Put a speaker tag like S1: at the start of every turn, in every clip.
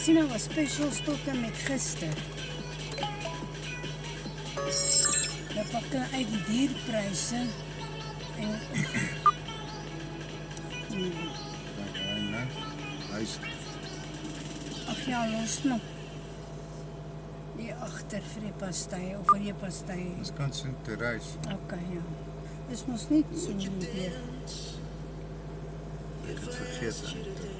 S1: Casino was specials tot en met gister. We pakken uit die dierpryse en
S2: Huis.
S1: ag ja, los nog die agter vir die pastei of vir die pastei.
S2: Ons kan so te reis.
S1: Okay, ja. Dis mos nie so nie.
S2: Ek het vergeet eintlik.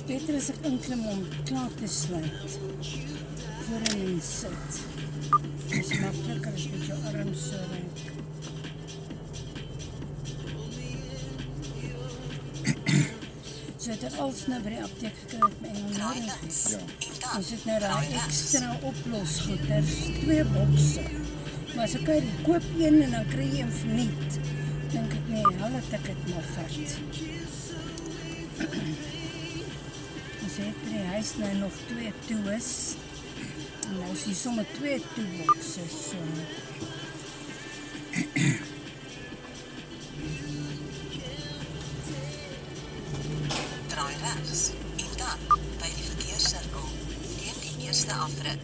S1: Beter as ek inklim om klaar te sluit voor 'n mens sit. Dit is makliker as met jou arms so reik. So het er als nou by die apteek gekry met my nodig is.
S2: Ja.
S1: Ons het nou daai ekstra oplosgoeders, 2 bokse. Maar as ek koop een en dan kry jy een verniet, dink ek nee, dat ek het maar vat. Ons het by die huis nou nog 2 toes. En nou is hier sommer 2 toebokses. So.
S3: Draai regs en dan by die verkeerssirkel neem die eerste afrit.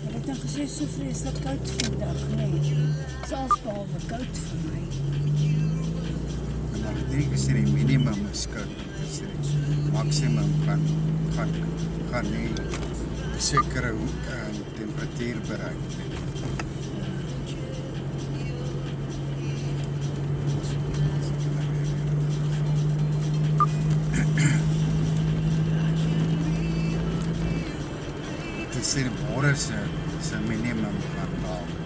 S1: Ek het nou gesê so vreeslik koud vandag, nee. Selfs behalwe koud vir my.
S2: Maar ek dink as die minimum is koud, as die maximum gaan nie sekere temperatuur bereik. Dit is die môre se minimum gaan daal.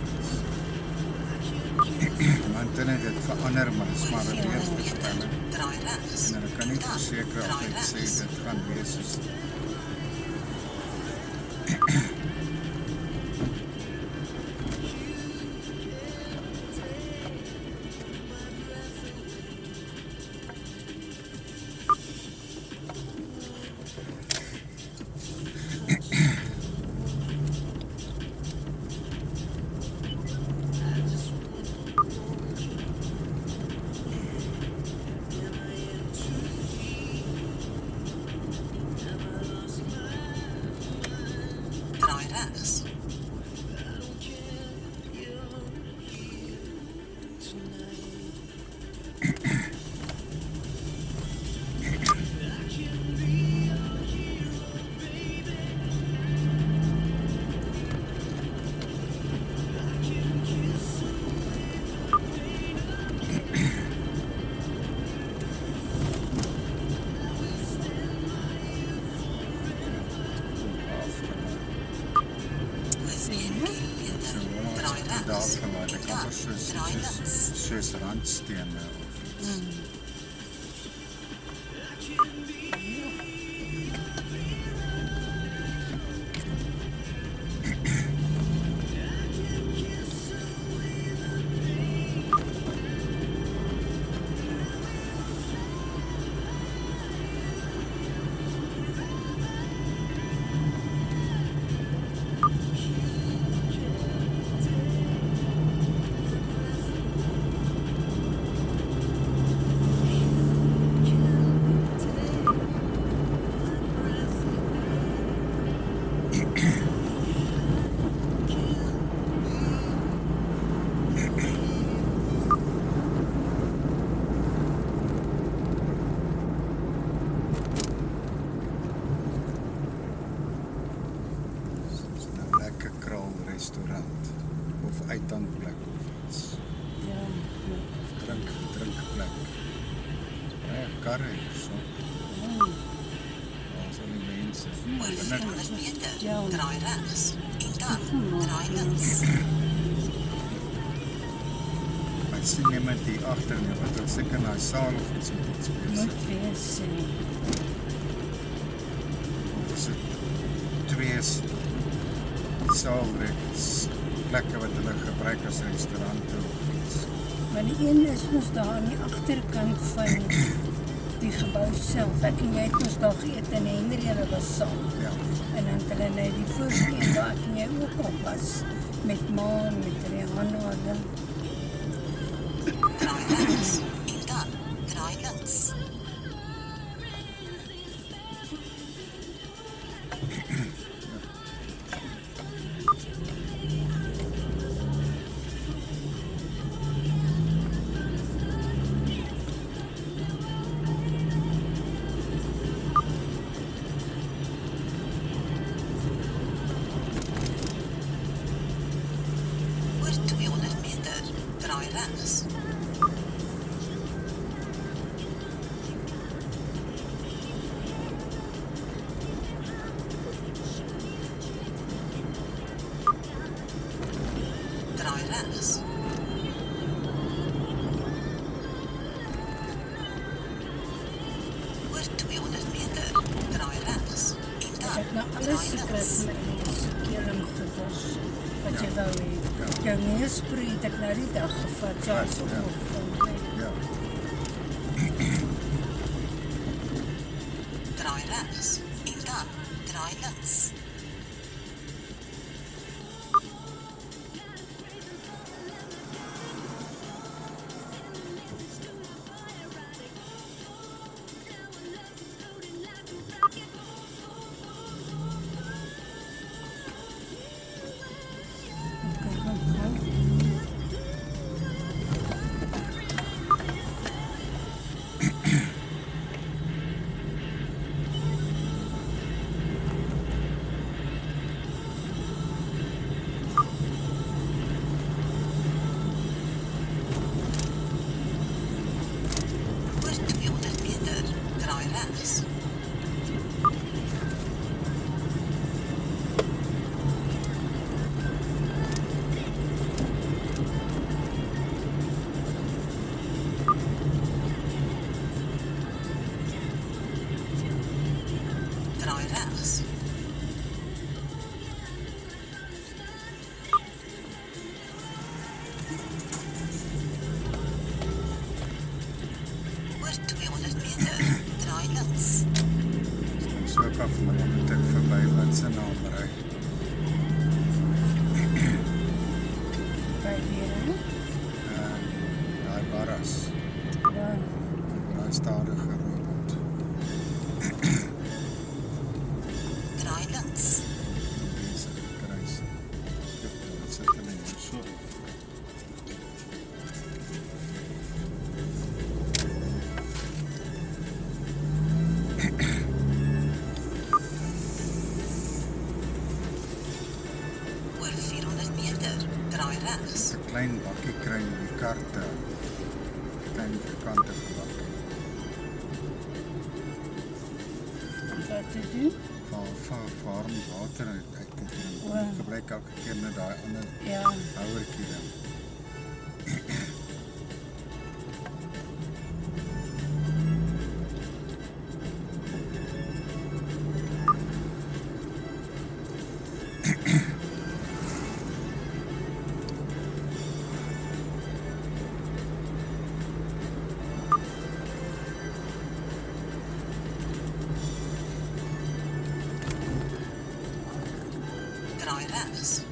S2: Want dan het dit verander, maar dit is maar 'n weervoorspelling.
S3: Draai regs.
S2: En ek kan nie verseker altyd sê dit gaan wees soos
S3: Draai regs. daarvan waar ek amper soos randstene of iets. Restaurant of uitdankplek of iets.
S1: Ja,
S2: Of drinkplek. Baie karre hier so. Daar is al die mense.
S3: Oor 400 meter,
S1: Ja.
S3: draai regs en dan draai links.
S2: Ek sien niemand hier agter nie, wat ek seker na die saal of iets met iets bezig.
S1: Moet wees.
S2: Of is dit 2 saalreeks, plekke wat hulle gebruik as restaurante of iets.
S1: Maar die een is ons daar aan die agterkant van die gebou self. Ek en jy het ons daar geëet en Henry hulle was saam.
S2: Ja,
S1: En dan het hulle nou die voorste een waar ek en jy ook op was. Met Maan, met Rihanna, hulle.
S3: Draai regs en dan draai links. Oor 200 meter, draai regs. Draai regs. Oor 200 meter, draai regs. En
S1: Ek
S3: dan
S1: het nou alles
S3: draai
S1: gekry
S3: links.
S1: met my keling gewas. Wat jy wou hê.
S2: Ja.
S1: Jou neusproei het ek nou die dag gevat. So
S2: Ja,
S1: is ook
S2: ja.
S1: nog van my.
S2: ja.
S3: Draai regs. En dan draai links.
S1: Kyk hoe gaan.
S3: Oor 200 meter, draai regs. Draai regs. Oor 200 meter, draai links.
S2: Ek so ook af, maar dan moet ek verby wat sy naam ry.
S1: By weer, hè?
S2: Daai barras,
S1: Ja.
S2: daai stadige robot.
S3: Draai links.
S2: Mense kruis. Wat sit hulle hier so?
S3: Oor 400 meter, draai regs.
S2: 'n Klein bakkie kry in die karte. Klein vierkante bak.
S1: Wat te doen?
S2: Varm water uit dit.
S1: O.
S2: Ek gebruik elke keer net daai ander
S1: Ja.
S2: houertjie dan.
S3: Draai regs.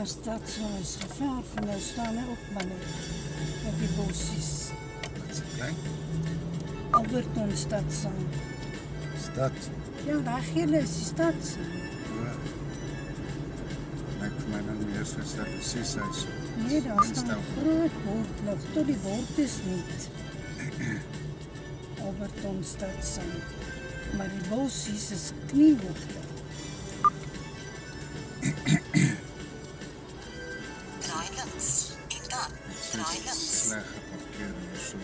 S1: Stadsaal is geverf en nou staan hy ook maar net op die bossies.
S2: Wat is dit klein?
S1: Alberton Stadsaal.
S2: Stad.
S1: Ja, daar gele is die Stadsaal.
S2: Ja. Lyk vir my dan meer soos 'n reseshuis.
S1: Nee, daar staan 'n groot bord nog, tot die bord is niet. Alberton Stadsaal. Maar die bossies is kniehoogte.
S3: Draai links en dan draai links.
S2: Sleg geparkeer hier so.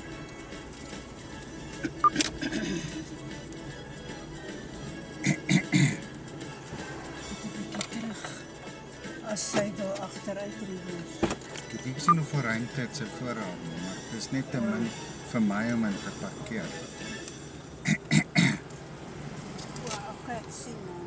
S1: Terug. As sy wil agteruit ry.
S2: Ek het nie gesien hoeveel ruimte het sy vooraan, maar dit is net te min vir my om in te parkeer.
S1: Wow, ek sien nou.